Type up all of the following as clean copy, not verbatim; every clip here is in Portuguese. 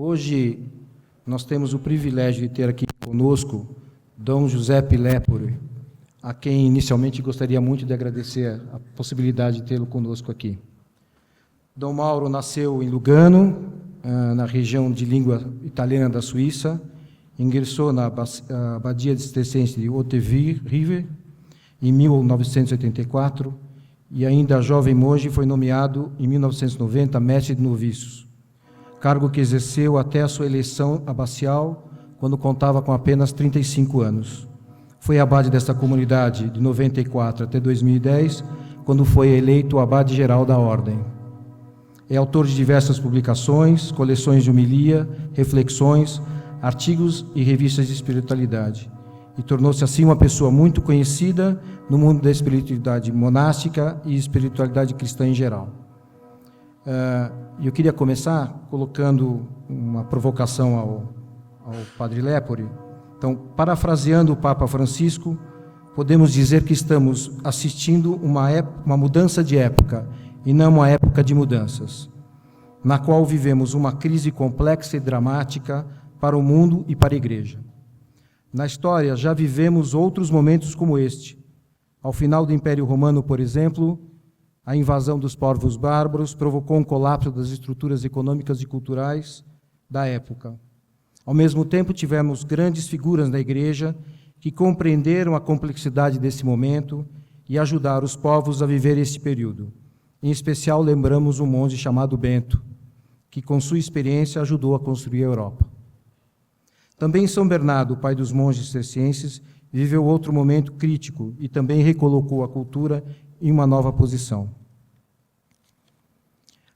Hoje nós temos o privilégio de ter aqui conosco Dom Giuseppe Lepore, a quem inicialmente gostaria muito de agradecer a possibilidade de tê-lo conosco aqui. Dom Mauro nasceu em Lugano, na região de língua italiana da Suíça, ingressou na Abadia Cisterciense de Haute-Rive em 1984 e ainda jovem monge foi nomeado em 1990 mestre de noviços, cargo que exerceu até a sua eleição abacial quando contava com apenas 35 anos. Foi abade desta comunidade de 94 até 2010, quando foi eleito abade-geral da Ordem. É autor de diversas publicações, coleções de homilia, reflexões, artigos e revistas de espiritualidade, e tornou-se assim uma pessoa muito conhecida no mundo da espiritualidade monástica e espiritualidade cristã em geral. Eu queria começar colocando uma provocação ao Padre Lepore. Então, parafraseando o Papa Francisco, podemos dizer que estamos assistindo uma mudança de época, e não uma época de mudanças, na qual vivemos uma crise complexa e dramática para o mundo e para a Igreja. Na história, já vivemos outros momentos como este. Ao final do Império Romano, por exemplo, a invasão dos povos bárbaros provocou um colapso das estruturas econômicas e culturais da época. Ao mesmo tempo, tivemos grandes figuras na Igreja que compreenderam a complexidade desse momento e ajudaram os povos a viver esse período. Em especial, lembramos um monge chamado Bento, que com sua experiência ajudou a construir a Europa. Também São Bernardo, pai dos monges cistercienses, viveu outro momento crítico e também recolocou a cultura em uma nova posição.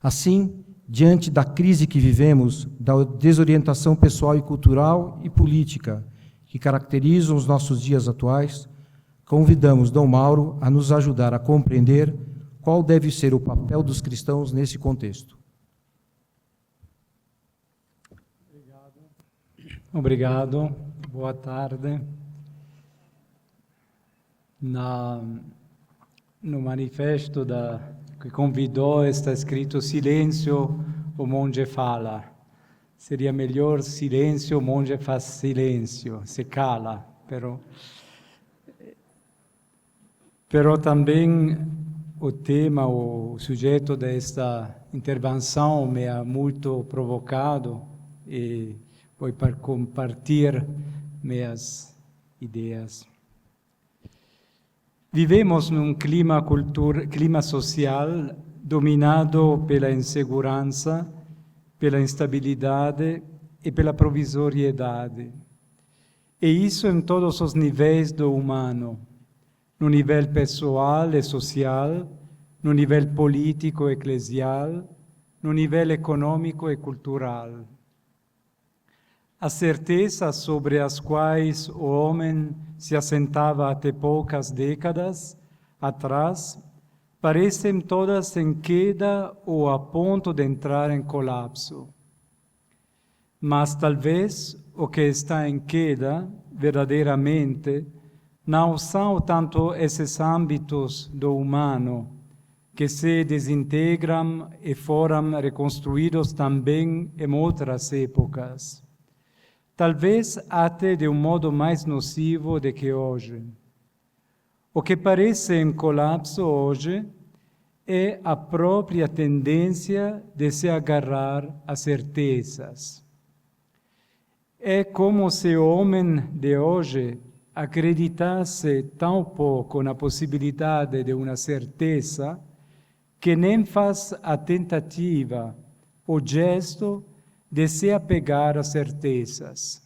Assim, diante da crise que vivemos, da desorientação pessoal e cultural e política que caracterizam os nossos dias atuais, convidamos Dom Mauro a nos ajudar a compreender qual deve ser o papel dos cristãos nesse contexto. Obrigado, boa tarde. No manifesto que convidou está escrito silêncio, o monge fala. Seria melhor silêncio, o monge faz silêncio, se cala. Però também o tema, o sujeito desta intervenção me ha muito provocado e vou compartilhar minhas ideias. Vivemos num clima social dominado pela insegurança, pela instabilidade e pela provisoriedade. E isso em todos os níveis do humano, no nível pessoal e social, no nível político e eclesial, no nível econômico e cultural. As certezas sobre as quais o homem se assentava até poucas décadas atrás parecem todas em queda ou a ponto de entrar em colapso. Mas talvez o que está em queda, verdadeiramente, não são tanto esses âmbitos do humano que se desintegram e foram reconstruídos também em outras épocas. Talvez até de um modo mais nocivo do que hoje. O que parece em colapso hoje é a própria tendência de se agarrar a certezas. É como se o homem de hoje acreditasse tão pouco na possibilidade de uma certeza que nem faz a tentativa, o gesto de se apegar a certezas.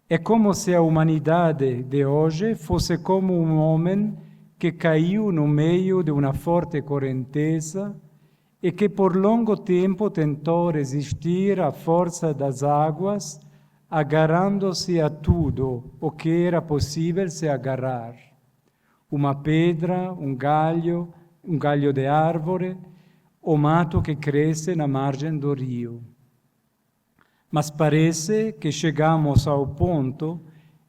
É como se a humanidade de hoje fosse como um homem que caiu no meio de uma forte correnteza e que por longo tempo tentou resistir à força das águas, agarrando-se a tudo o que era possível se agarrar. Uma pedra, um galho de árvore, o mato que cresce na margem do rio. Mas parece que chegamos ao ponto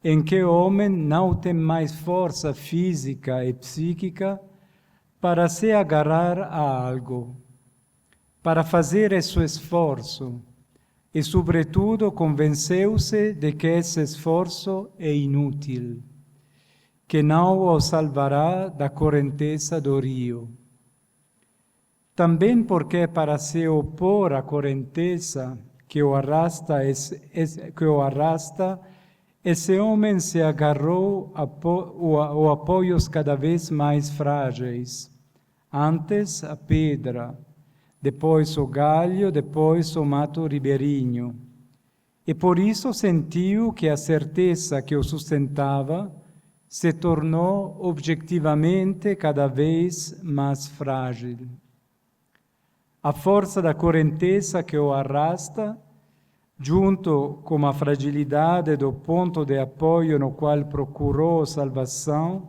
em que o homem não tem mais força física e psíquica para se agarrar a algo, para fazer esse esforço, e, sobretudo, convenceu-se de que esse esforço é inútil, que não o salvará da correnteza do rio. Também porque, para se opor à correnteza que o arrasta, esse homem se agarrou a apoios cada vez mais frágeis. Antes a pedra, depois o galho, depois o mato ribeirinho. E por isso sentiu que a certeza que o sustentava se tornou objetivamente cada vez mais frágil. A força da correnteza que o arrasta, junto com a fragilidade do ponto de apoio no qual procurou salvação,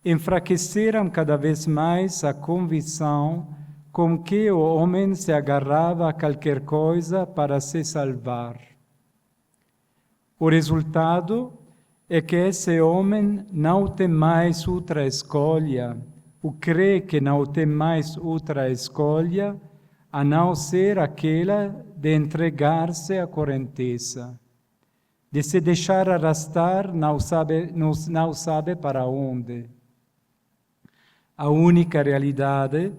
enfraqueceram cada vez mais a convicção com que o homem se agarrava a qualquer coisa para se salvar. O resultado é que esse homem não tem mais outra escolha, ou crê que não tem mais outra escolha, a não ser aquela de entregar-se à correnteza, de se deixar arrastar, não sabe para onde. A única realidade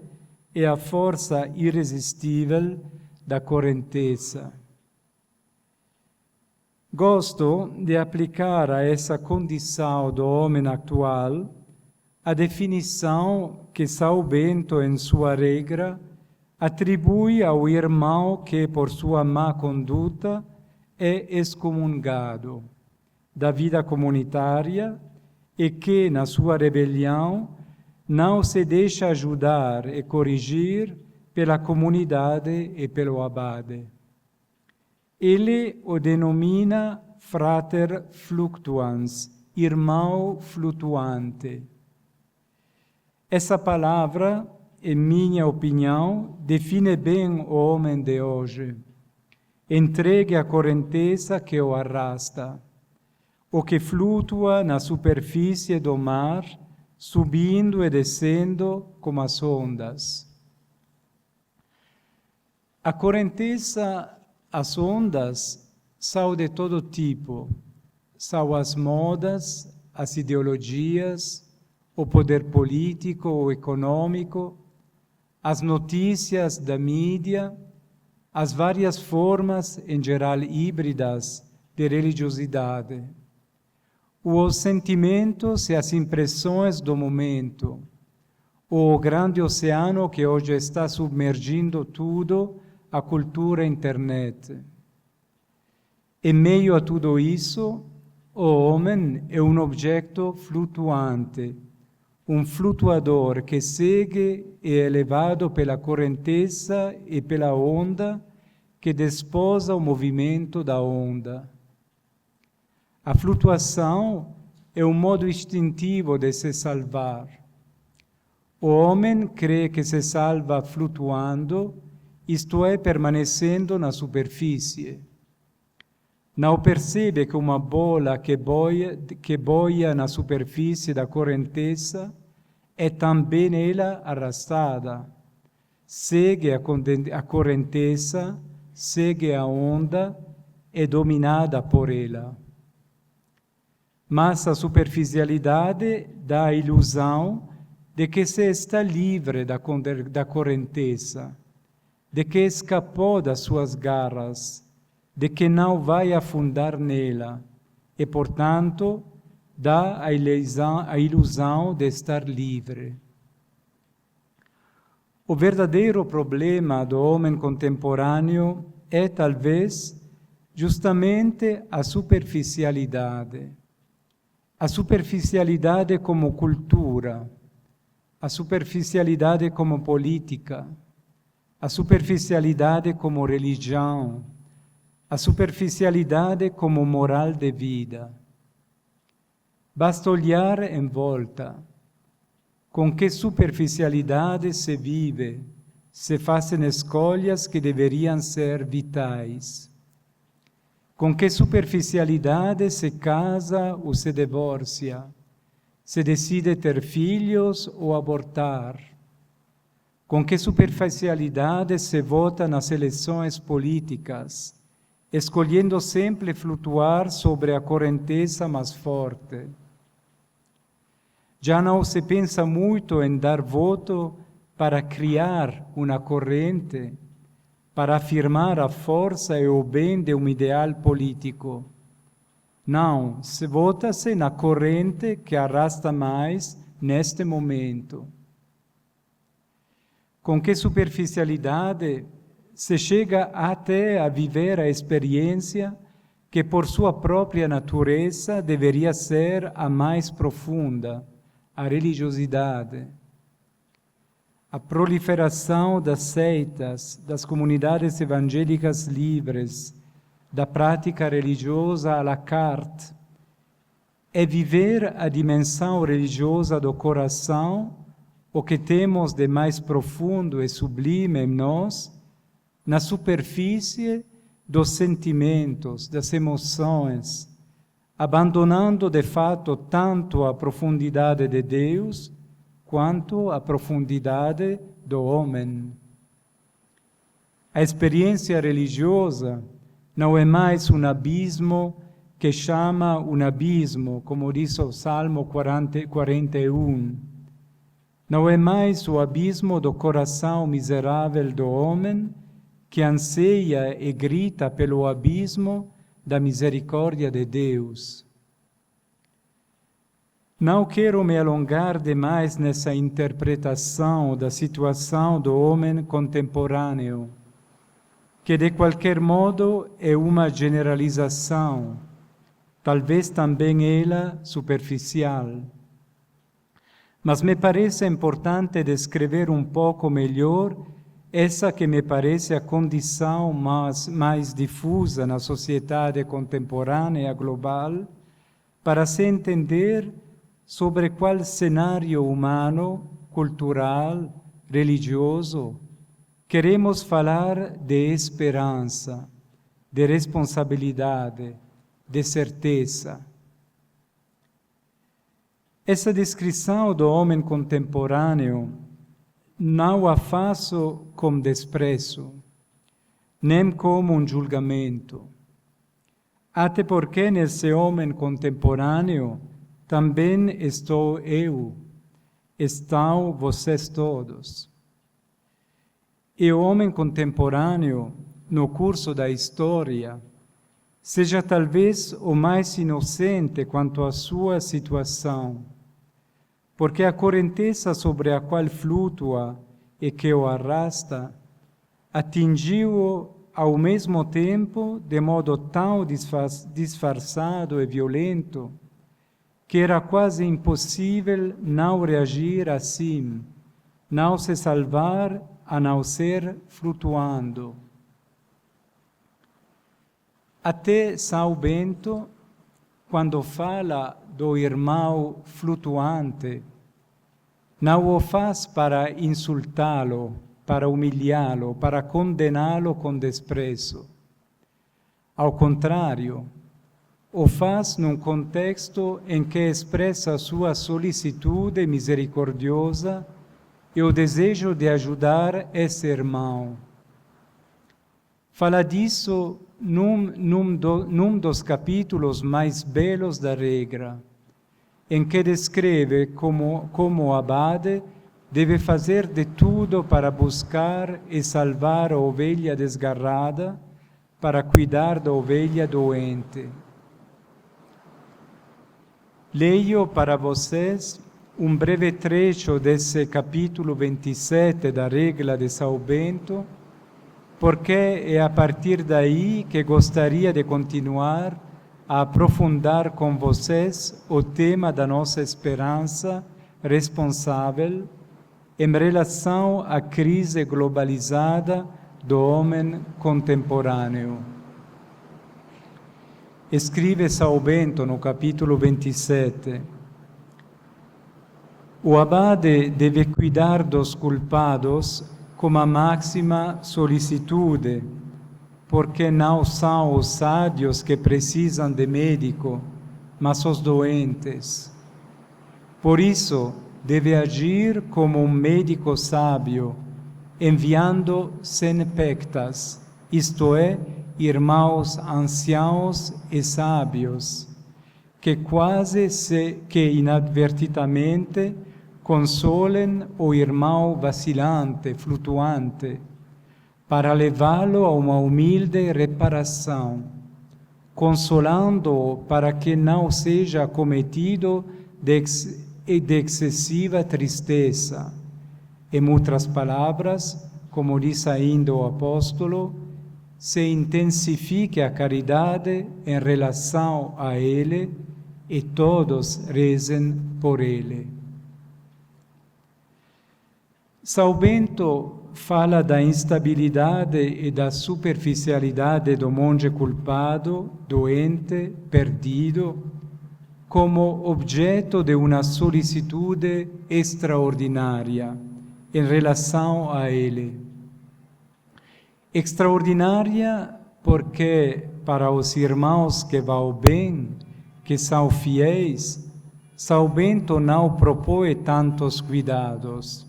é a força irresistível da correnteza. Gosto de aplicar a essa condição do homem atual a definição que São Bento, em sua regra, atribui ao irmão que, por sua má conduta, é excomungado da vida comunitária e que, na sua rebelião, não se deixa ajudar e corrigir pela comunidade e pelo abade. Ele o denomina frater fluctuans, irmão flutuante. Essa palavra, em minha opinião, define bem o homem de hoje. Entregue à correnteza que o arrasta, o que flutua na superfície do mar, subindo e descendo como as ondas. A correnteza, as ondas, são de todo tipo. São as modas, as ideologias, o poder político ou econômico, as notícias da mídia, as várias formas, em geral híbridas, de religiosidade, os sentimentos e as impressões do momento, o grande oceano que hoje está submergindo tudo, a cultura e a internet. Em meio a tudo isso, o homem é um objeto flutuante, um flutuador que segue e é levado pela correnteza e pela onda que desposa o movimento da onda. A flutuação é um modo instintivo de se salvar. O homem crê que se salva flutuando, isto é, permanecendo na superfície. Não percebe que uma bola que boia na superfície da correnteza é também ela arrastada. Segue a correnteza, segue a onda, é dominada por ela. Mas a superficialidade dá a ilusão de que se está livre da correnteza, de que escapou das suas garras, de que não vai afundar nela e, portanto, dá a ilusão de estar livre. O verdadeiro problema do homem contemporâneo é, talvez, justamente a superficialidade. A superficialidade como cultura, a superficialidade como política, a superficialidade como religião, a superficialidade como moral de vida. Basta olhar em volta. Com que superficialidade se vive, se fazem escolhas que deveriam ser vitais. Com que superficialidade se casa ou se divorcia, se decide ter filhos ou abortar. Com que superficialidade se vota nas eleições políticas, escolhendo sempre flutuar sobre a correnteza mais forte. Já não se pensa muito em dar voto para criar uma corrente, para afirmar a força e o bem de um ideal político. Não, se vota-se na corrente que arrasta mais neste momento. Com que superficialidade se chega até a viver a experiência que, por sua própria natureza, deveria ser a mais profunda, a religiosidade. A proliferação das seitas, das comunidades evangélicas livres, da prática religiosa à la carte, é viver a dimensão religiosa do coração, o que temos de mais profundo e sublime em nós, na superfície dos sentimentos, das emoções, abandonando de fato tanto a profundidade de Deus quanto a profundidade do homem. A experiência religiosa não é mais um abismo que chama um abismo, como diz o Salmo 41. Não é mais o abismo do coração miserável do homem que anseia e grita pelo abismo da misericórdia de Deus. Não quero me alongar demais nessa interpretação da situação do homem contemporâneo, que de qualquer modo é uma generalização, talvez também ela superficial. Mas me parece importante descrever um pouco melhor essa que me parece a condição mais difusa na sociedade contemporânea global, para se entender sobre qual cenário humano, cultural, religioso, queremos falar de esperança, de responsabilidade, de certeza. Essa descrição do homem contemporâneo não a faço com desprezo, nem como um julgamento. Até porque nesse homem contemporâneo também estou eu, estão vocês todos. E o homem contemporâneo, no curso da história, seja talvez o mais inocente quanto à sua situação, porque a correnteza sobre a qual flutua e que o arrasta, atingiu-o ao mesmo tempo de modo tão disfarçado e violento, que era quase impossível não reagir assim, não se salvar a não ser flutuando. Até São Bento, quando fala do irmão flutuante, não o faz para insultá-lo, para humilhá-lo, para condená-lo com desprezo. Ao contrário, o faz num contexto em que expressa sua solicitude misericordiosa e o desejo de ajudar esse irmão. Fala disso num dos capítulos mais belos da regra, em que descreve como o abade deve fazer de tudo para buscar e salvar a ovelha desgarrada, para cuidar da ovelha doente. Leio para vocês um breve trecho desse capítulo 27 da regra de São Bento, porque é a partir daí que gostaria de continuar a aprofundar com vocês o tema da nossa esperança responsável em relação à crise globalizada do homem contemporâneo. Escreve São Bento no capítulo 27. O abade deve cuidar dos culpados com a máxima solicitude, porque não são os sábios que precisam de médico, mas os doentes. Por isso, deve agir como um médico sábio, enviando senpectas, isto é, irmãos anciãos e sábios, que que inadvertidamente consolem o irmão vacilante, flutuante, para levá-lo a uma humilde reparação, consolando-o para que não seja acometido de excessiva tristeza. Em outras palavras, como diz ainda o apóstolo, se intensifique a caridade em relação a ele e todos rezem por ele. São Bento fala da instabilidade e da superficialidade do monge culpado, doente, perdido, como objeto de uma solicitude extraordinária em relação a ele. Extraordinária porque para os irmãos que vão bem, que são fiéis, São Bento não propõe tantos cuidados,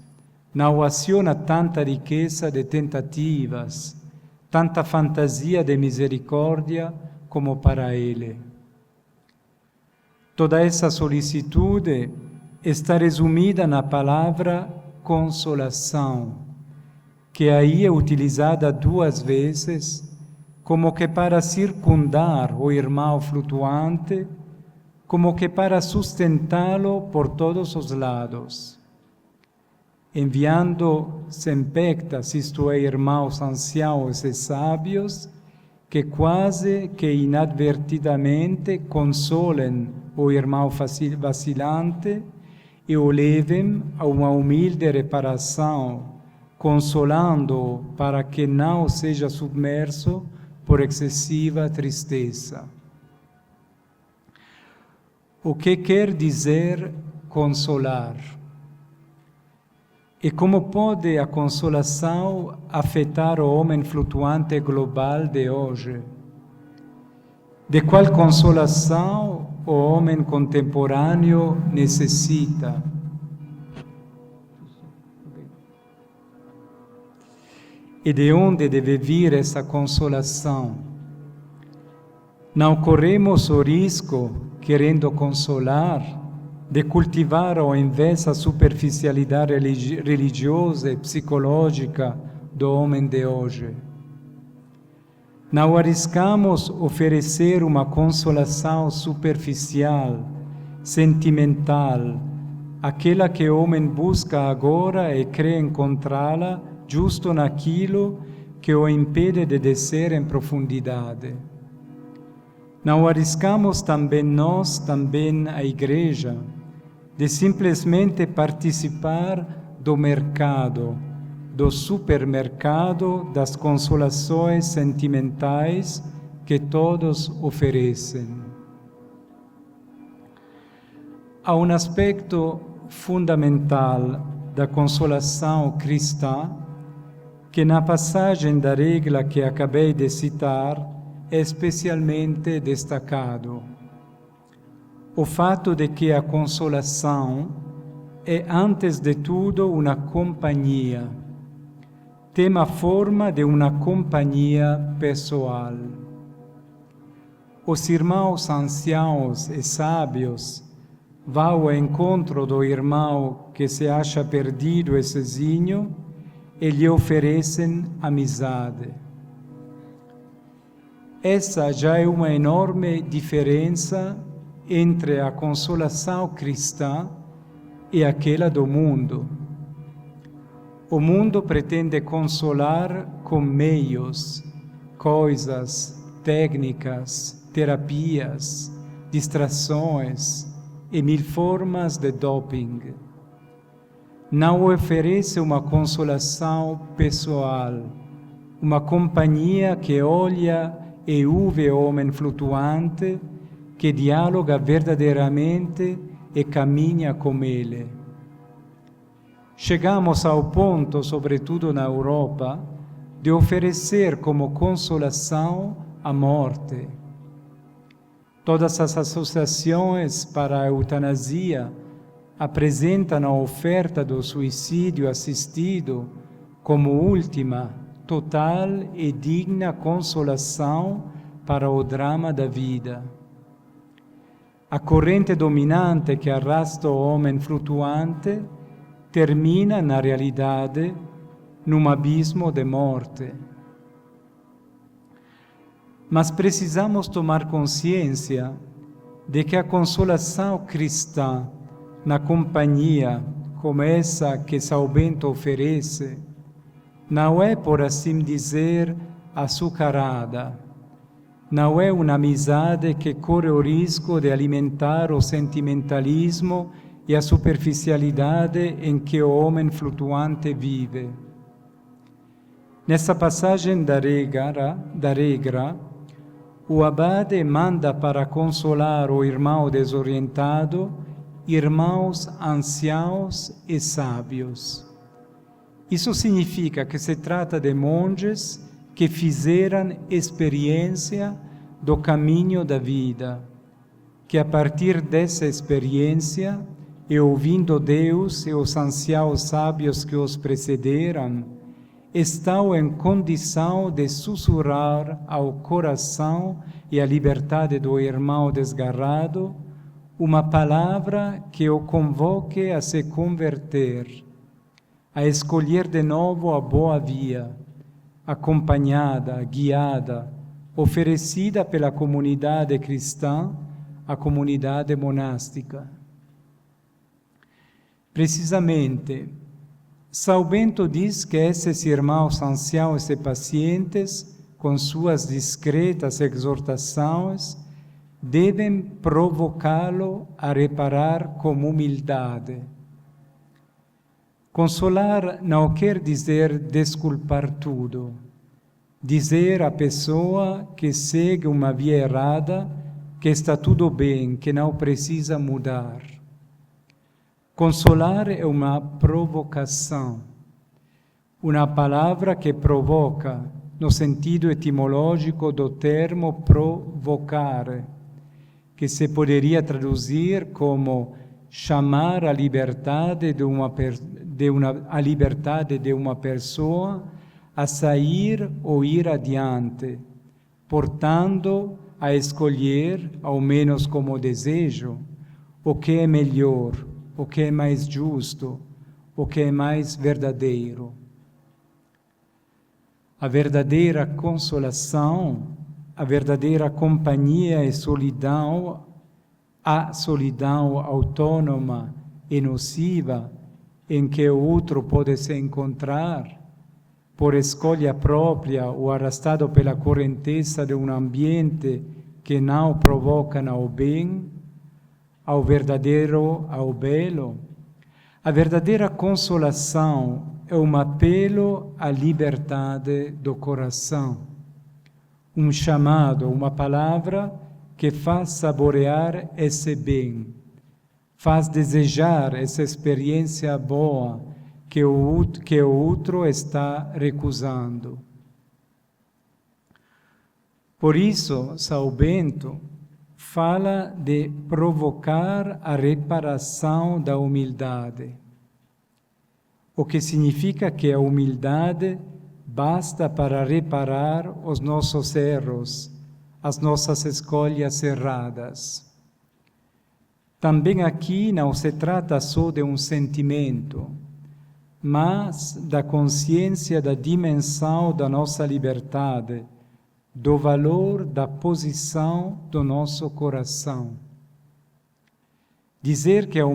não aciona tanta riqueza de tentativas, tanta fantasia de misericórdia como para ele. Toda essa solicitude está resumida na palavra consolação, que aí é utilizada 2 vezes, como que para circundar o irmão flutuante, como que para sustentá-lo por todos os lados, enviando sempectas, isto é, irmãos anciãos e sábios, que quase que inadvertidamente consolem o irmão vacilante e o levem a uma humilde reparação, consolando-o para que não seja submerso por excessiva tristeza. O que quer dizer consolar? E como pode a consolação afetar o homem flutuante global de hoje? De qual consolação o homem contemporâneo necessita? E de onde deve vir essa consolação? Não corremos o risco, querendo consolar, de cultivar ao invés a superficialidade religiosa e psicológica do homem de hoje. Não arriscamos oferecer uma consolação superficial, sentimental, aquela que o homem busca agora e crê encontrá-la justo naquilo que o impede de descer em profundidade. Não arriscamos também nós, também a Igreja, de simplesmente participar do mercado, do supermercado das consolações sentimentais que todos oferecem. Há um aspecto fundamental da consolação cristã que na passagem da regra que acabei de citar é especialmente destacado. O fato de que a consolação é, antes de tudo, uma companhia. Tem a forma de uma companhia pessoal. Os irmãos anciãos e sábios vão ao encontro do irmão que se acha perdido e sozinho e lhe oferecem amizade. Essa já é uma enorme diferença entre a consolação cristã e aquela do mundo. O mundo pretende consolar com meios, coisas, técnicas, terapias, distrações e 1000 formas de doping. Não oferece uma consolação pessoal, uma companhia que olha e ouve o homem flutuante, que dialoga verdadeiramente e caminha com ele. Chegamos ao ponto, sobretudo na Europa, de oferecer como consolação a morte. Todas as associações para a eutanasia apresentam a oferta do suicídio assistido como última total e digna consolação para o drama da vida. A corrente dominante que arrasta o homem flutuante termina, na realidade, num abismo de morte. Mas precisamos tomar consciência de que a consolação cristã, na companhia como essa que São Bento oferece, não é, por assim dizer, açucarada. Não é uma amizade que corre o risco de alimentar o sentimentalismo e a superficialidade em que o homem flutuante vive. Nessa passagem da regra, o abade manda para consolar o irmão desorientado, irmãos anciãos e sábios. Isso significa que se trata de monges que fizeram experiência do caminho da vida, que a partir dessa experiência, e ouvindo Deus e os anciãos sábios que os precederam, estão em condição de sussurrar ao coração e à liberdade do irmão desgarrado uma palavra que o convoque a se converter, a escolher de novo a boa via, acompanhada, guiada, oferecida pela comunidade cristã, a comunidade monástica. Precisamente, São Bento diz que esses irmãos anciãos e pacientes, com suas discretas exortações, devem provocá-lo a reparar com humildade. Consolar não quer dizer desculpar tudo, dizer à pessoa que segue uma via errada que está tudo bem, que não precisa mudar. Consolar é uma provocação, uma palavra que provoca, no sentido etimológico do termo provocare, que se poderia traduzir como chamar a liberdade de uma pessoa a sair ou ir adiante, portando a escolher, ao menos como desejo, o que é melhor, o que é mais justo, o que é mais verdadeiro. A verdadeira consolação, a verdadeira companhia e solidão, a solidão autônoma e nociva em que o outro pode se encontrar, por escolha própria ou arrastado pela correnteza de um ambiente que não provoca ao bem, ao verdadeiro, ao belo. A verdadeira consolação é um apelo à liberdade do coração, um chamado, uma palavra que faz saborear esse bem, faz desejar essa experiência boa que o outro está recusando. Por isso, São Bento fala de provocar a reparação da humildade, o que significa que a humildade basta para reparar os nossos erros, as nossas escolhas erradas. Também aqui não se trata só de um sentimento, mas da consciência da dimensão da nossa liberdade, do valor da posição do nosso coração. Dizer que é a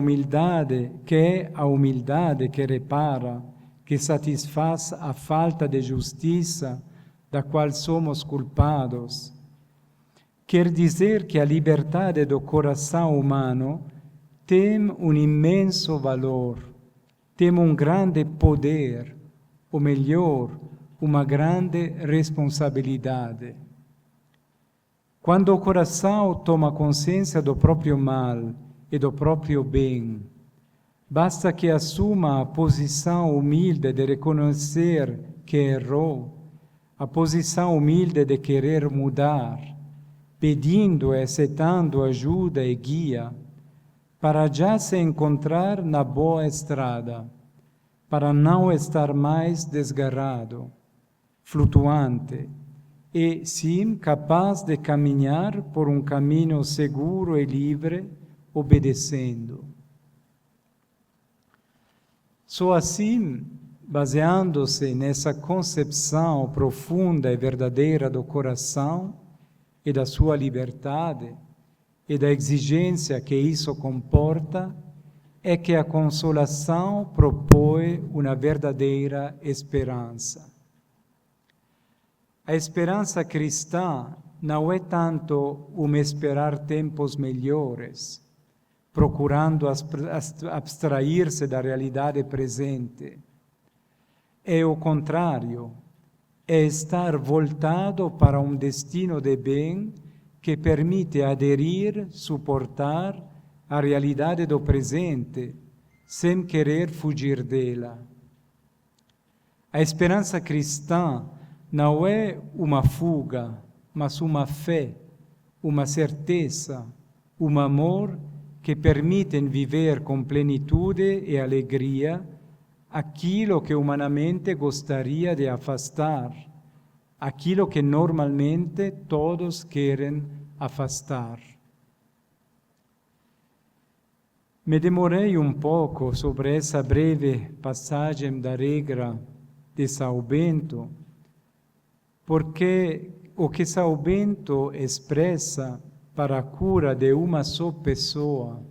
humildade que repara, que satisfaz a falta de justiça da qual somos culpados, quer dizer que a liberdade do coração humano tem um imenso valor, tem um grande poder, ou melhor, uma grande responsabilidade. Quando o coração toma consciência do próprio mal e do próprio bem, basta que assuma a posição humilde de reconhecer que errou, a posição humilde de querer mudar, pedindo e aceitando ajuda e guia, para já se encontrar na boa estrada, para não estar mais desgarrado. flutuante, e sim capaz de caminhar por um caminho seguro e livre, obedecendo. Só assim, baseando-se nessa concepção profunda e verdadeira do coração e da sua liberdade e da exigência que isso comporta, é que a consolação propõe uma verdadeira esperança. A esperança cristã não é tanto esperar tempos melhores, procurando abstrair-se da realidade presente. É o contrário, é estar voltado para um destino de bem que permite aderir, suportar a realidade do presente, sem querer fugir dela. A esperança cristã não é uma fuga, mas uma fé, uma certeza, um amor que permitem viver com plenitude e alegria aquilo que humanamente gostaria de afastar, aquilo que normalmente todos querem afastar. Me demorei um pouco sobre essa breve passagem da regra de São Bento, porque o que São Bento expressa para a cura de uma só pessoa,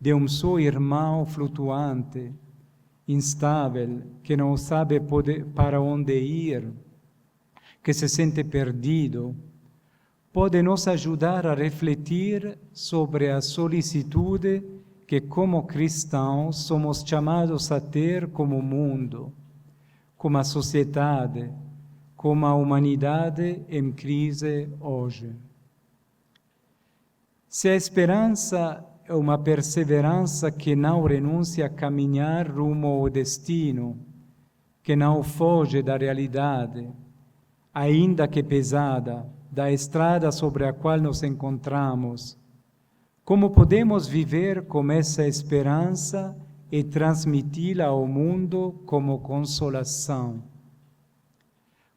de um só irmão flutuante, instável, que não sabe para onde ir, que se sente perdido, pode nos ajudar a refletir sobre a solicitude que, como cristãos, somos chamados a ter como mundo, como a sociedade, como a humanidade em crise hoje. Se a esperança é uma perseverança que não renuncia a caminhar rumo ao destino, que não foge da realidade, ainda que pesada, da estrada sobre a qual nos encontramos, como podemos viver com essa esperança e transmiti-la ao mundo como consolação?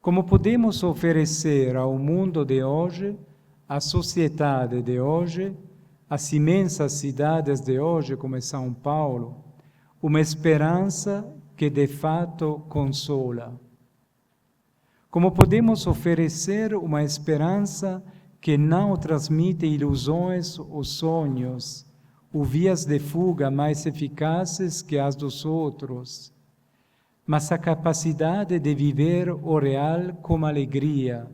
Como podemos oferecer ao mundo de hoje, à sociedade de hoje, às imensas cidades de hoje, como São Paulo, uma esperança que de fato consola? Como podemos oferecer uma esperança que não transmite ilusões ou sonhos, ou vias de fuga mais eficazes que as dos outros, mas a capacidade de viver o real com alegria,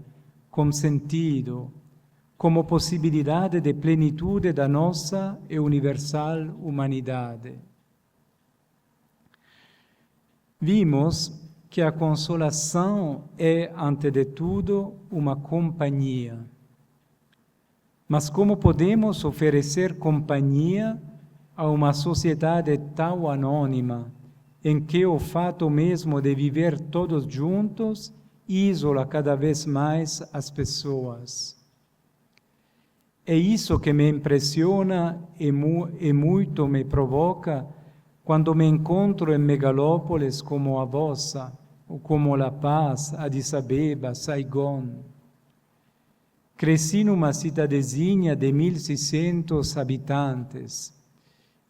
com sentido, como possibilidade de plenitude da nossa e universal humanidade? Vimos que a consolação é, ante de tudo, uma companhia. Mas como podemos oferecer companhia a uma sociedade tão anônima, em que o fato mesmo de viver todos juntos isola cada vez mais as pessoas? É isso que me impressiona e muito me provoca quando me encontro em megalópolis como a vossa, ou como La Paz, Addis Abeba, Saigon. Cresci numa cidadezinha de 1.600 habitantes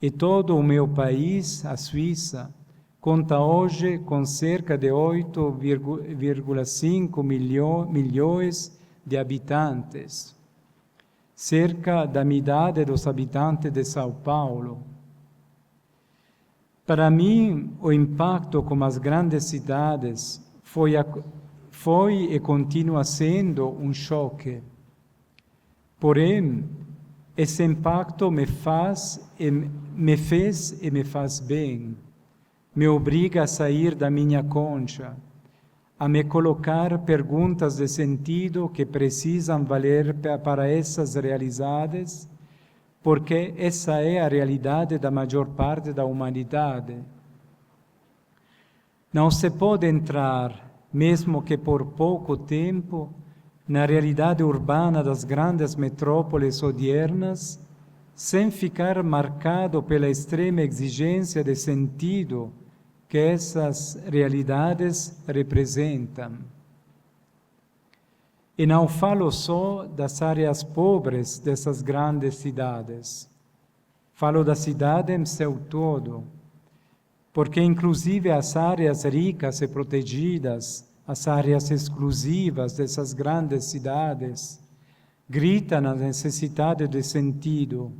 e todo o meu país, a Suíça, conta hoje com cerca de 8,5 milhões de habitantes, cerca da metade dos habitantes de São Paulo. Para mim, o impacto com as grandes cidades foi e continua sendo um choque. Porém, esse impacto me fez e me faz bem. Me obriga a sair da minha concha, a me colocar perguntas de sentido que precisam valer para essas realidades, porque essa é a realidade da maior parte da humanidade. Não se pode entrar, mesmo que por pouco tempo, na realidade urbana das grandes metrópoles odiernas, sem ficar marcado pela extrema exigência de sentido que essas realidades representam. E não falo só das áreas pobres dessas grandes cidades. Falo da cidade em seu todo, porque inclusive as áreas ricas e protegidas, as áreas exclusivas dessas grandes cidades, gritam a necessidade de sentido,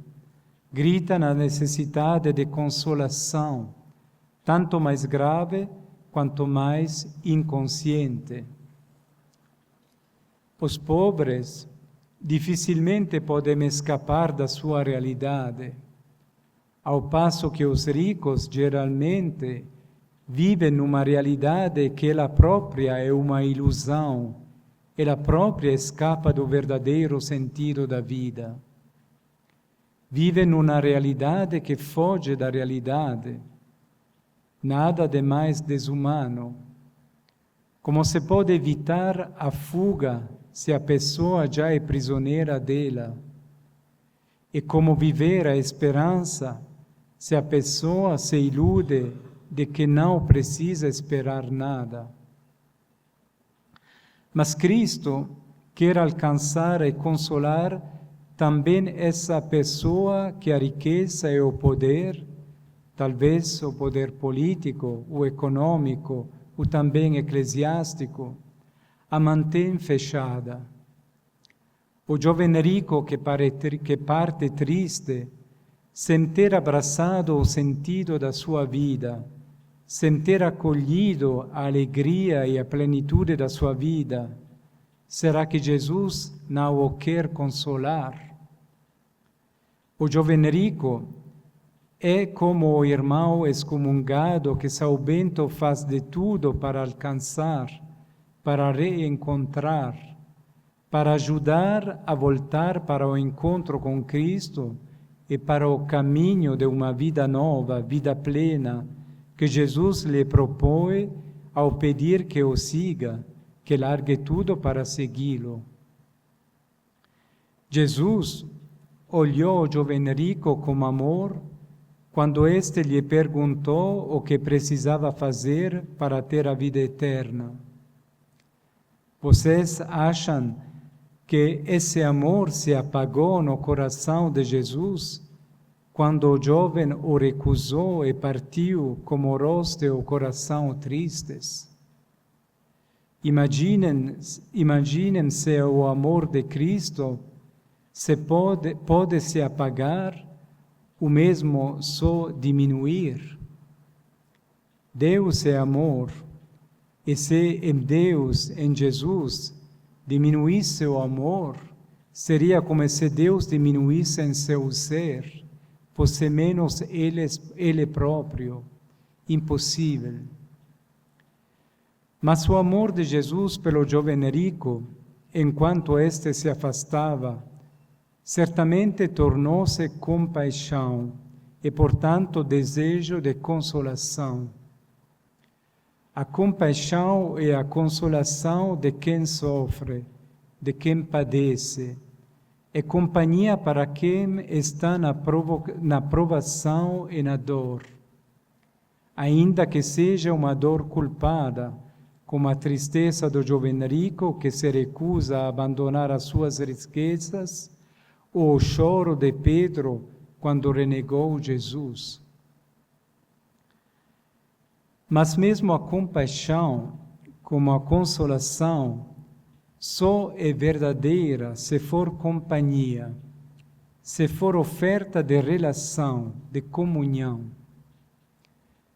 gritam a necessidade de consolação, tanto mais grave quanto mais inconsciente. Os pobres dificilmente podem escapar da sua realidade, ao passo que os ricos geralmente vivem numa realidade que ela própria é uma ilusão, ela própria escapa do verdadeiro sentido da vida. Vivem numa realidade que foge da realidade, nada de mais desumano. Como se pode evitar a fuga se a pessoa já é prisioneira dela? E como viver a esperança se a pessoa se ilude de que não precisa esperar nada? Mas Cristo quer alcançar e consolar também essa pessoa que a riqueza e o poder, talvez o poder político, o econômico, ou também eclesiástico, a mantém fechada. O jovem rico que parte triste, sem ter abraçado o sentido da sua vida, sem ter acolhido a alegria e a plenitude da sua vida, será que Jesus não o quer consolar? O jovem rico é como o irmão excomungado que São Bento faz de tudo para alcançar, para reencontrar, para ajudar a voltar para o encontro com Cristo e para o caminho de uma vida nova, vida plena, que Jesus lhe propõe ao pedir que o siga, que largue tudo para segui-lo. Jesus olhou o jovem rico com amor quando este lhe perguntou o que precisava fazer para ter a vida eterna. Vocês acham que esse amor se apagou no coração de Jesus quando o jovem o recusou e partiu com o rosto e o coração tristes? Imaginem se o amor de Cristo pode se apagar, o mesmo só diminuir. Deus é amor, e se em Deus, em Jesus, diminuísse o amor, seria como se Deus diminuísse em seu ser, fosse menos Ele próprio. Impossível. Mas o amor de Jesus pelo jovem rico, enquanto este se afastava, certamente tornou-se compaixão e, portanto, desejo de consolação. A compaixão e a consolação de quem sofre, de quem padece, é companhia para quem está na provação e na dor. Ainda que seja uma dor culpada, como a tristeza do jovem rico que se recusa a abandonar as suas riquezas, ou o choro de Pedro quando renegou Jesus. Mas mesmo a compaixão, como a consolação, só é verdadeira se for companhia, se for oferta de relação, de comunhão.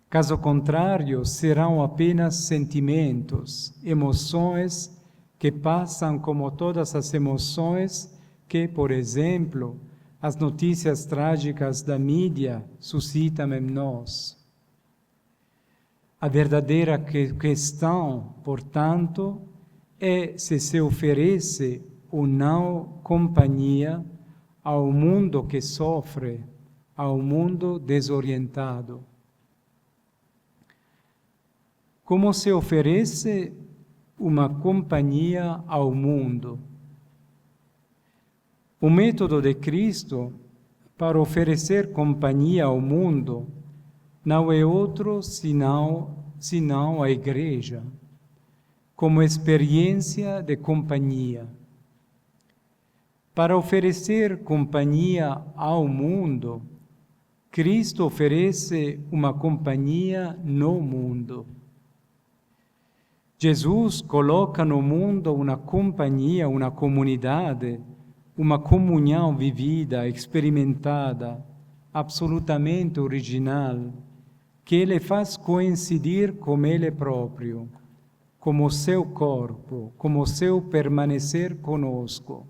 Caso contrário, serão apenas sentimentos, emoções que passam como todas as emoções que, por exemplo, as notícias trágicas da mídia suscitam em nós. A verdadeira questão, portanto, é se oferece ou não companhia ao mundo que sofre, ao mundo desorientado. Como se oferece uma companhia ao mundo? O método de Cristo para oferecer companhia ao mundo não é outro senão a Igreja. como experiência de companhia. Para oferecer companhia ao mundo, Cristo oferece uma companhia no mundo. Jesus coloca no mundo uma companhia, uma comunidade, uma comunhão vivida, experimentada, absolutamente original, que Ele faz coincidir com Ele próprio, como seu corpo, como seu permanecer conosco.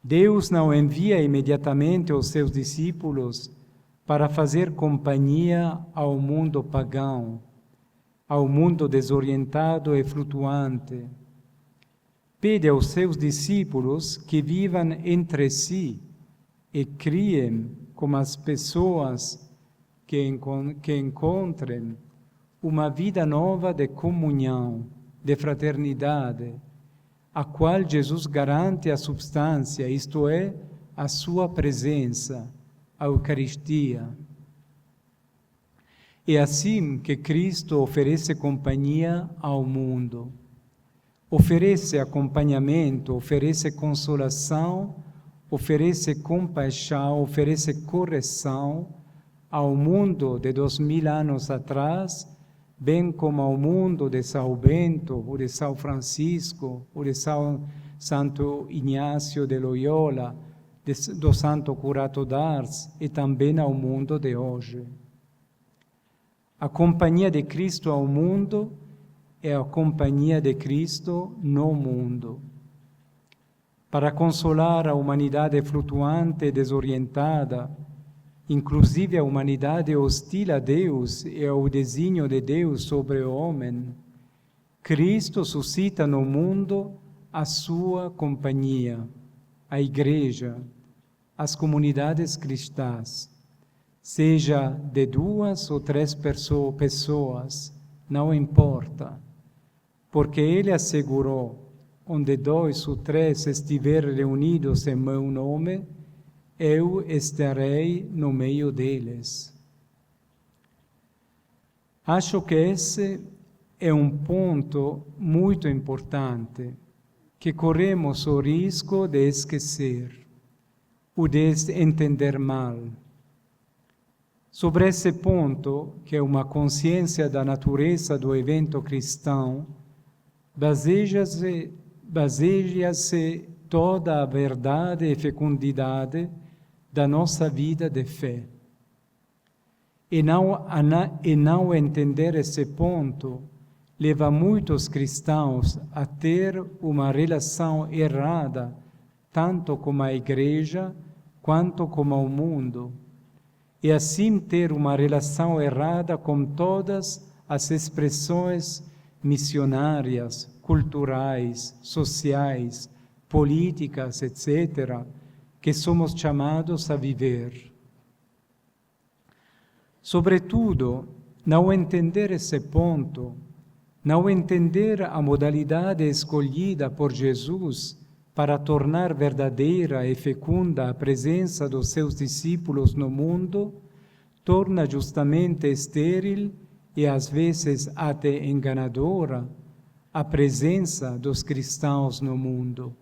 Deus não envia imediatamente os seus discípulos para fazer companhia ao mundo pagão, ao mundo desorientado e flutuante. Pede aos seus discípulos que vivam entre si e criem como as pessoas que encontrem uma vida nova de comunhão, de fraternidade, a qual Jesus garante a substância, isto é, a sua presença, a Eucaristia. É assim que Cristo oferece companhia ao mundo. Oferece acompanhamento, oferece consolação, oferece compaixão, oferece correção ao mundo de 2000 anos atrás, bem como ao mundo de São Bento, ou de São Francisco, ou de Santo Inácio de Loyola, do Santo Curato d'Ars, e também ao mundo de hoje. A companhia de Cristo ao mundo é a companhia de Cristo no mundo. Para consolar a humanidade flutuante e desorientada, inclusive a humanidade hostil a Deus e ao desígnio de Deus sobre o homem, Cristo suscita no mundo a sua companhia, a Igreja, as comunidades cristãs, seja de 2 ou 3 pessoas, não importa, porque Ele assegurou, onde 2 ou 3 estiverem reunidos em meu nome, eu estarei no meio deles. Acho que esse é um ponto muito importante, que corremos o risco de esquecer ou de entender mal. Sobre esse ponto, que é uma consciência da natureza do evento cristão, baseia-se toda a verdade e fecundidade da nossa vida de fé. E não entender esse ponto leva muitos cristãos a ter uma relação errada, tanto com a Igreja quanto com o mundo, e assim ter uma relação errada com todas as expressões missionárias, culturais, sociais, políticas, etc., que somos chamados a viver. Sobretudo, não entender esse ponto, não entender a modalidade escolhida por Jesus para tornar verdadeira e fecunda a presença dos seus discípulos no mundo, torna justamente estéril e às vezes até enganadora a presença dos cristãos no mundo.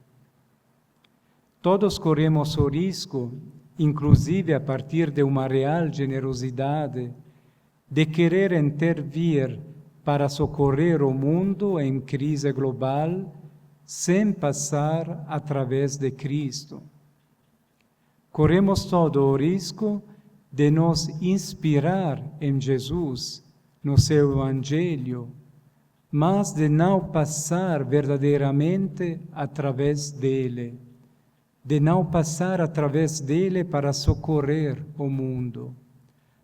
Todos corremos o risco, inclusive a partir de uma real generosidade, de querer intervir para socorrer o mundo em crise global, sem passar através de Cristo. Corremos todo o risco de nos inspirar em Jesus, no seu Evangelho, mas de não passar verdadeiramente através dele, de não passar através dele para socorrer o mundo,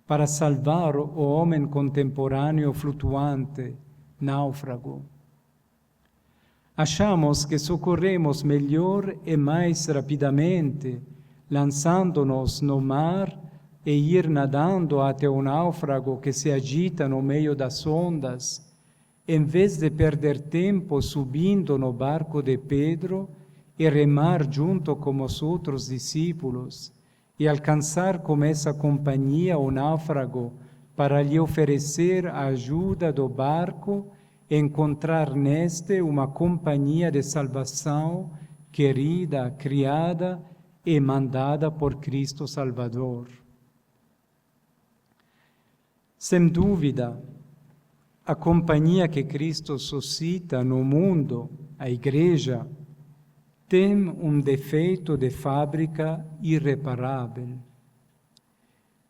para salvar o homem contemporâneo flutuante, náufrago. Achamos que socorremos melhor e mais rapidamente, lançando-nos no mar e ir nadando até o náufrago que se agita no meio das ondas, em vez de perder tempo subindo no barco de Pedro e remar junto com os outros discípulos e alcançar com essa companhia o náufrago para lhe oferecer a ajuda do barco encontrar neste uma companhia de salvação querida, criada e mandada por Cristo Salvador. Sem dúvida, a companhia que Cristo suscita no mundo, a Igreja, tem um defeito de fábrica irreparável.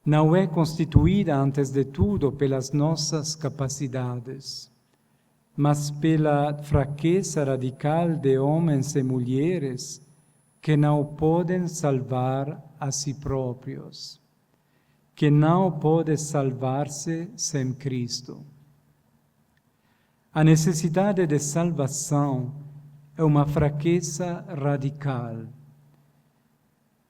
Não é constituída, antes de tudo, pelas nossas capacidades, mas pela fraqueza radical de homens e mulheres que não podem salvar a si próprios, que não podem salvar-se sem Cristo. A necessidade de salvação é uma fraqueza radical,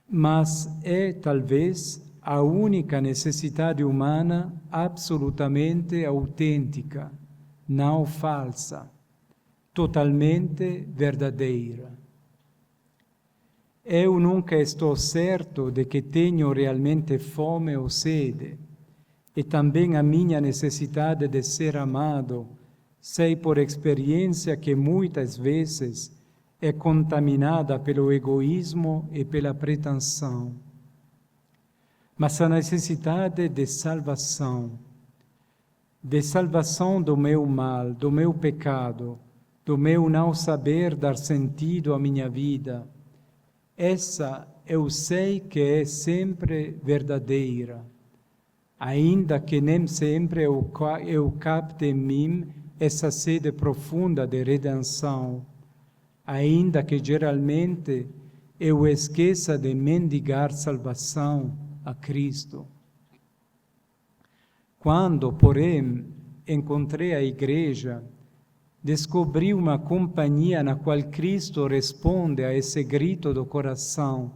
mas é talvez a única necessidade humana absolutamente autêntica, não falsa, totalmente verdadeira. Eu nunca estou certo de que tenho realmente fome ou sede, e também a minha necessidade de ser amado, sei por experiência que muitas vezes é contaminada pelo egoísmo e pela pretensão. Mas a necessidade de salvação do meu mal, do meu pecado, do meu não saber dar sentido à minha vida, essa eu sei que é sempre verdadeira, ainda que nem sempre eu capte em mim essa sede profunda de redenção, ainda que geralmente eu esqueça de mendigar salvação a Cristo. Quando, porém, encontrei a Igreja, descobri uma companhia na qual Cristo responde a esse grito do coração,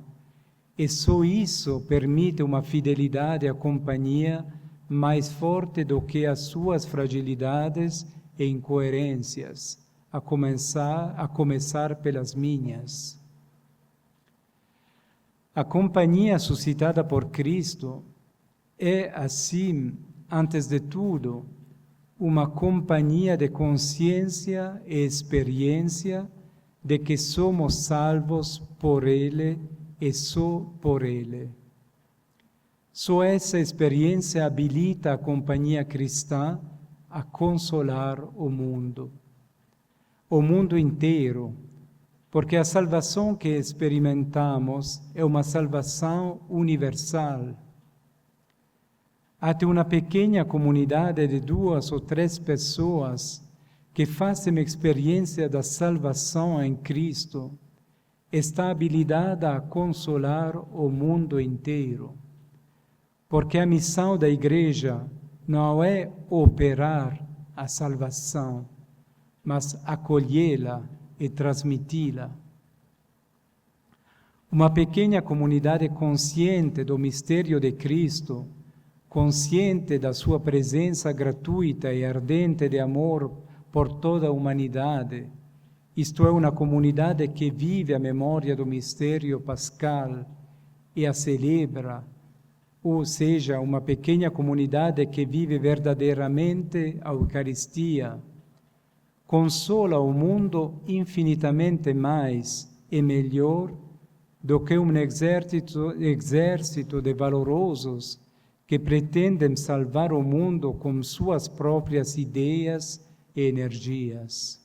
e só isso permite uma fidelidade à companhia mais forte do que as suas fragilidades e incoerências, a começar pelas minhas. A companhia suscitada por Cristo é, assim, antes de tudo, uma companhia de consciência e experiência de que somos salvos por Ele e só por Ele. Só essa experiência habilita a companhia cristã a consolar o mundo inteiro, porque a salvação que experimentamos é uma salvação universal. Até uma pequena comunidade de 2 ou 3 pessoas que fazem experiência da salvação em Cristo está habilitada a consolar o mundo inteiro. Porque a missão da Igreja não é operar a salvação, mas acolhê-la e transmiti-la. Uma pequena comunidade consciente do mistério de Cristo, consciente da sua presença gratuita e ardente de amor por toda a humanidade, isto é, uma comunidade que vive a memória do mistério pascal e a celebra, ou seja, uma pequena comunidade que vive verdadeiramente a Eucaristia, consola o mundo infinitamente mais e melhor do que um exército de valorosos que pretendem salvar o mundo com suas próprias ideias e energias.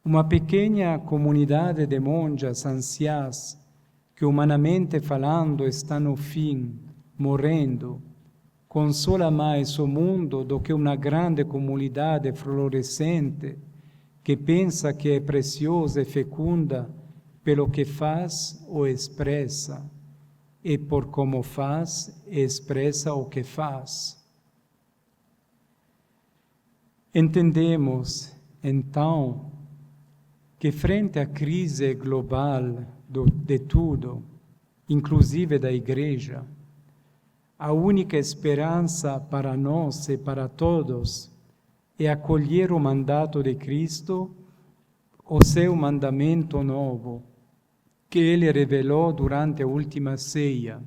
Uma pequena comunidade de monjas anciãs que, humanamente falando, está no fim, morrendo, consola mais o mundo do que uma grande comunidade florescente que pensa que é preciosa e fecunda pelo que faz ou expressa, e por como faz e expressa o que faz. Entendemos, então, que frente à crise global de tudo, inclusive da Igreja, a única esperança para nós e para todos é acolher o mandato de Cristo, o seu mandamento novo, que Ele revelou durante a última ceia,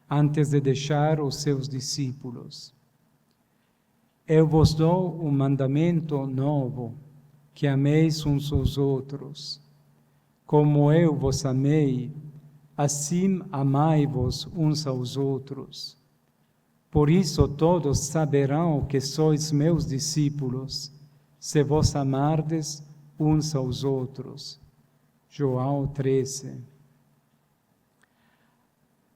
antes de deixar os seus discípulos. Eu vos dou um mandamento novo, que ameis uns aos outros. Como eu vos amei, assim amai-vos uns aos outros. Por isso todos saberão que sois meus discípulos, se vos amardes uns aos outros. João 13.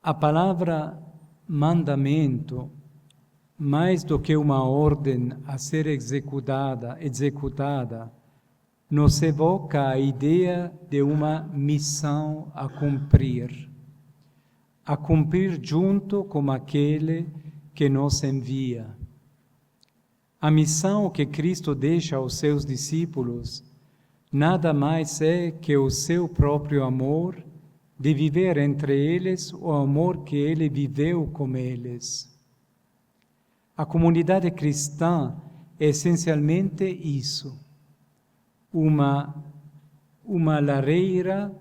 A palavra mandamento, mais do que uma ordem a ser executada, nos evoca a ideia de uma missão a cumprir junto com aquele que nos envia. A missão que Cristo deixa aos seus discípulos nada mais é que o seu próprio amor, de viver entre eles o amor que ele viveu com eles. A comunidade cristã é essencialmente isso, uma lareira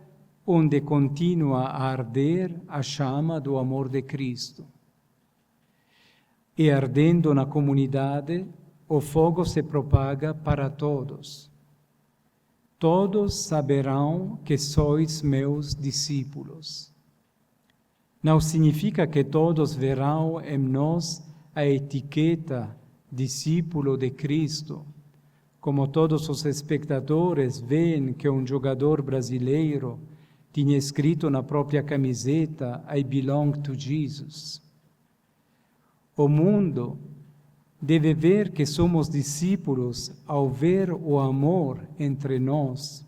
onde continua a arder a chama do amor de Cristo. E ardendo na comunidade, o fogo se propaga para todos. Todos saberão que sois meus discípulos. Não significa que todos verão em nós a etiqueta discípulo de Cristo, como todos os espectadores veem que um jogador brasileiro tinha escrito na própria camiseta I belong to Jesus. O mundo deve ver que somos discípulos ao ver o amor entre nós,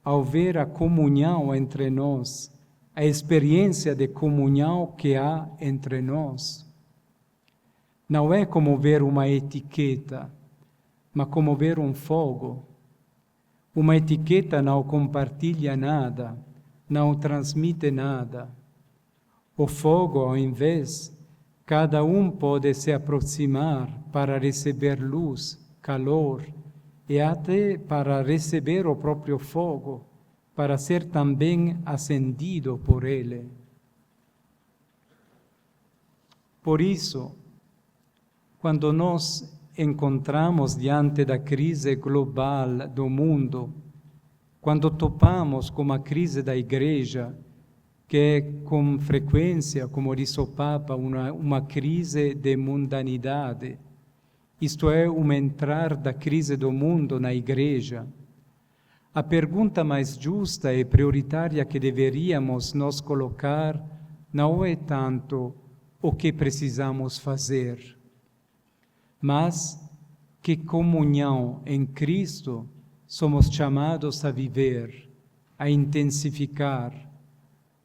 ao ver a comunhão entre nós, a experiência de comunhão que há entre nós. Não é como ver uma etiqueta, mas como ver um fogo. Uma etiqueta não compartilha nada, não transmite nada. O fogo, ao invés, cada um pode se aproximar para receber luz, calor, e até para receber o próprio fogo, para ser também acendido por ele. Por isso, quando nos encontramos diante da crise global do mundo, quando topamos com a crise da Igreja, que é com frequência, como diz o Papa, uma crise de mundanidade, isto é, entrar da crise do mundo na Igreja, a pergunta mais justa e prioritária que deveríamos nos colocar não é tanto o que precisamos fazer, mas que comunhão em Cristo somos chamados a viver, a intensificar,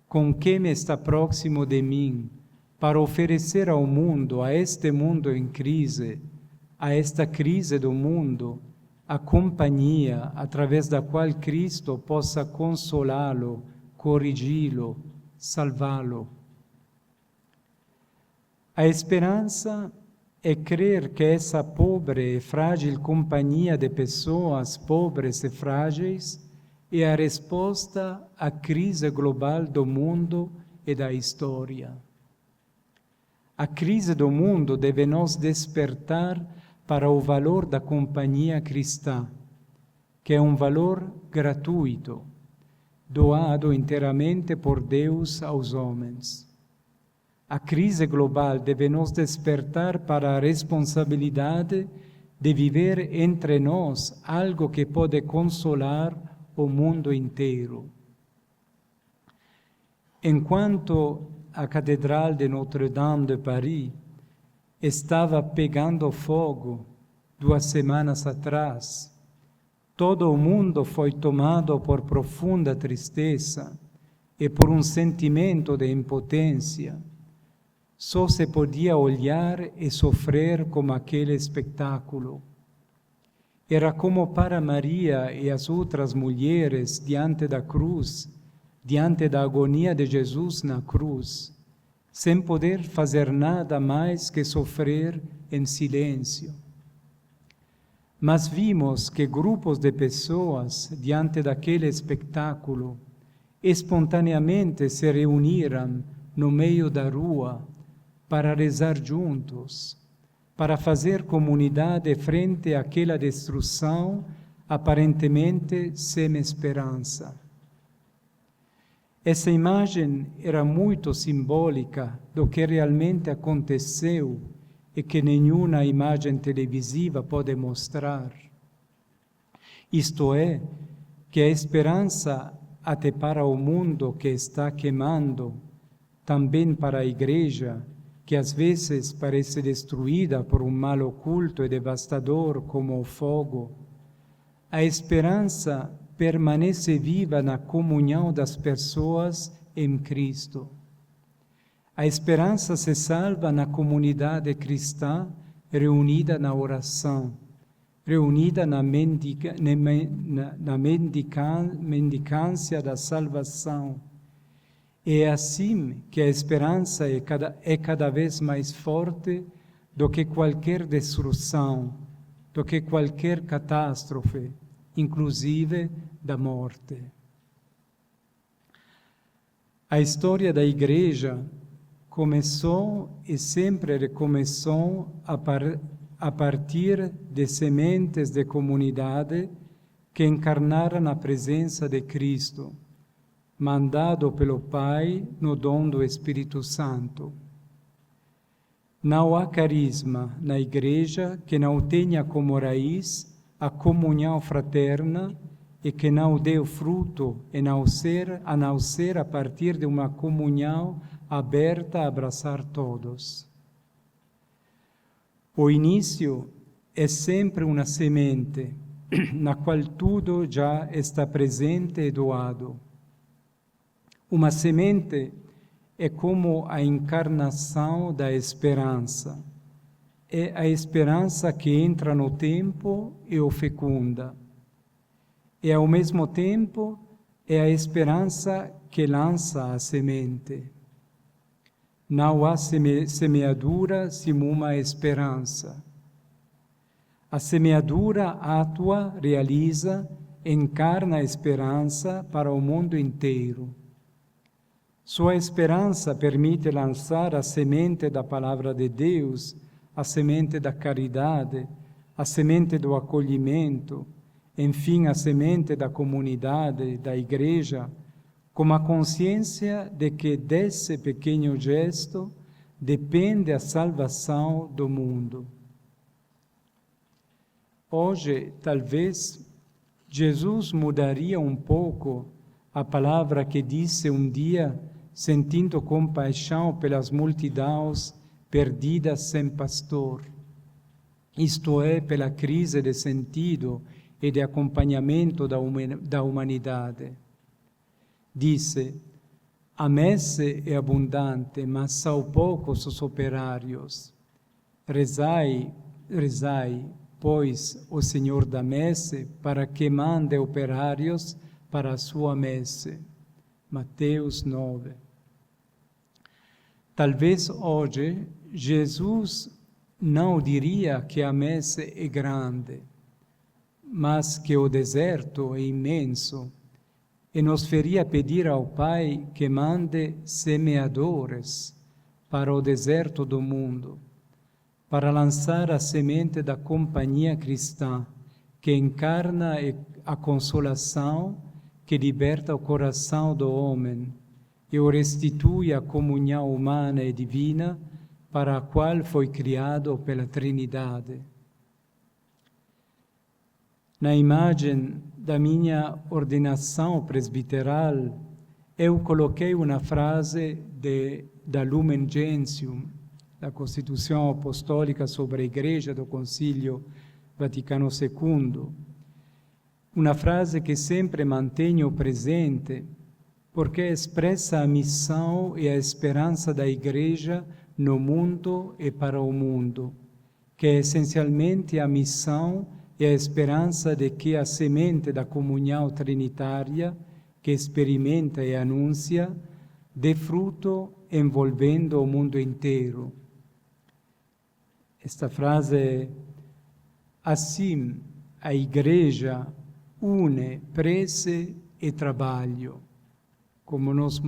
com quem está próximo de mim, para oferecer ao mundo, a este mundo em crise, a esta crise do mundo, a companhia através da qual Cristo possa consolá-lo, corrigi-lo, salvá-lo. A esperança é crer que essa pobre e frágil companhia de pessoas pobres e frágeis é a resposta à crise global do mundo e da história. A crise do mundo deve nos despertar para o valor da companhia cristã, que é um valor gratuito, doado inteiramente por Deus aos homens. A crise global deve nos despertar para a responsabilidade de viver entre nós algo que pode consolar o mundo inteiro. Enquanto a Catedral de Notre-Dame de Paris estava pegando fogo 2 semanas atrás, todo o mundo foi tomado por profunda tristeza e por um sentimento de impotência. Só se podia olhar e sofrer como aquele espetáculo. Era como para Maria e as outras mulheres diante da cruz, diante da agonia de Jesus na cruz, sem poder fazer nada mais que sofrer em silêncio. Mas vimos que grupos de pessoas, diante daquele espetáculo, espontaneamente se reuniram no meio da rua para rezar juntos, para fazer comunidade frente àquela destruição aparentemente sem esperança. Essa imagem era muito simbólica do que realmente aconteceu e que nenhuma imagem televisiva pode mostrar. Isto é, que a esperança até para o mundo que está queimando, também para a Igreja, que às vezes parece destruída por um mal oculto e devastador como o fogo, a esperança permanece viva na comunhão das pessoas em Cristo. A esperança se salva na comunidade cristã reunida na oração, reunida na mendicância da salvação. É assim que a esperança é cada vez mais forte do que qualquer destruição, do que qualquer catástrofe, inclusive da morte. A história da Igreja começou e sempre recomeçou a partir de sementes de comunidade que encarnaram a presença de Cristo, mandado pelo Pai no dom do Espírito Santo. Não há carisma na Igreja que não tenha como raiz a comunhão fraterna e que não dê o fruto a não ser a partir de uma comunhão aberta a abraçar todos. O início é sempre uma semente, na qual tudo já está presente e doado. Uma semente é como a encarnação da esperança. É a esperança que entra no tempo e o fecunda. E, ao mesmo tempo, é a esperança que lança a semente. Não há semeadura sem uma esperança. A semeadura atua, realiza, encarna a esperança para o mundo inteiro. Sua esperança permite lançar a semente da palavra de Deus, a semente da caridade, a semente do acolhimento, enfim, a semente da comunidade, da Igreja, com a consciência de que desse pequeno gesto depende a salvação do mundo. Hoje, talvez, Jesus mudaria um pouco a palavra que disse um dia, sentindo compaixão pelas multidões perdidas sem pastor, isto é, pela crise de sentido e de acompanhamento da humanidade. Disse: a messe é abundante, mas são poucos os operários. Rezai, pois, o Senhor da messe, para que mande operários para a sua messe. Mateus 9. Talvez hoje Jesus não diria que a messe é grande, mas que o deserto é imenso, e nos faria pedir ao Pai que mande semeadores para o deserto do mundo, para lançar a semente da companhia cristã, que encarna a consolação que liberta o coração do homem e o restitui à comunhão humana e divina para a qual foi criado pela Trindade. Na imagem da minha ordenação presbiteral, eu coloquei uma frase da Lumen Gentium, da Constituição Apostólica sobre a Igreja do Concílio Vaticano II. Uma frase que sempre mantenho presente, porque expressa a missão e a esperança da Igreja no mundo e para o mundo, que é essencialmente a missão e a esperança de que a semente da comunhão trinitária, que experimenta e anuncia, dê fruto envolvendo o mundo inteiro. Esta frase é: assim a Igreja une prece e trabalho, como nos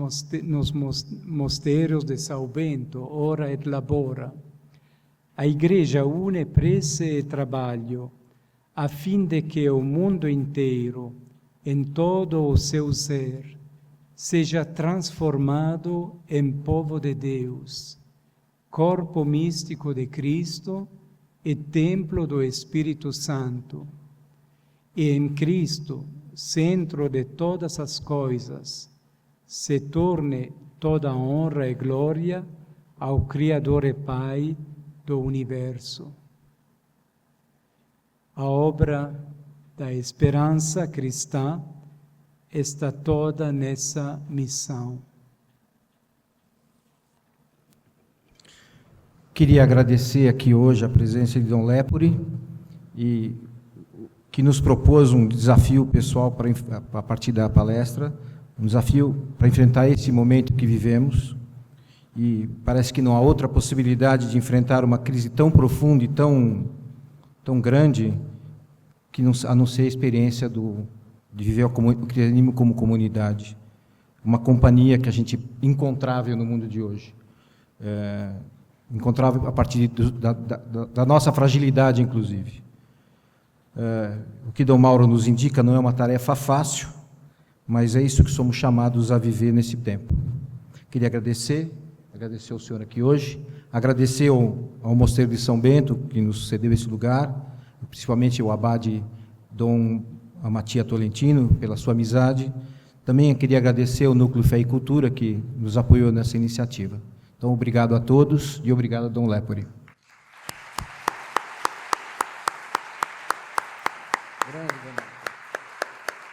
mosteiros de São Bento, ora et labora. A Igreja une prece e trabalho, a fim de que o mundo inteiro, em todo o seu ser, seja transformado em povo de Deus, corpo místico de Cristo e templo do Espírito Santo. E em Cristo, centro de todas as coisas, se torne toda honra e glória ao Criador e Pai do universo. A obra da esperança cristã está toda nessa missão. Queria agradecer aqui hoje a presença de Dom Lepori, e que nos propôs um desafio pessoal a partir da palestra, um desafio para enfrentar esse momento que vivemos, e parece que não há outra possibilidade de enfrentar uma crise tão profunda e tão grande a não ser a experiência de viver o cristianismo como comunidade, uma companhia que a gente incontrável no mundo de hoje, incontrável a partir da nossa fragilidade, inclusive. O que Dom Mauro nos indica não é uma tarefa fácil, mas é isso que somos chamados a viver nesse tempo. Queria agradecer ao senhor aqui hoje, agradecer ao Mosteiro de São Bento, que nos cedeu esse lugar, principalmente ao abade Dom Matia Tolentino, pela sua amizade. Também queria agradecer ao Núcleo Fé e Cultura, que nos apoiou nessa iniciativa. Então, obrigado a todos e obrigado a Dom Lepori.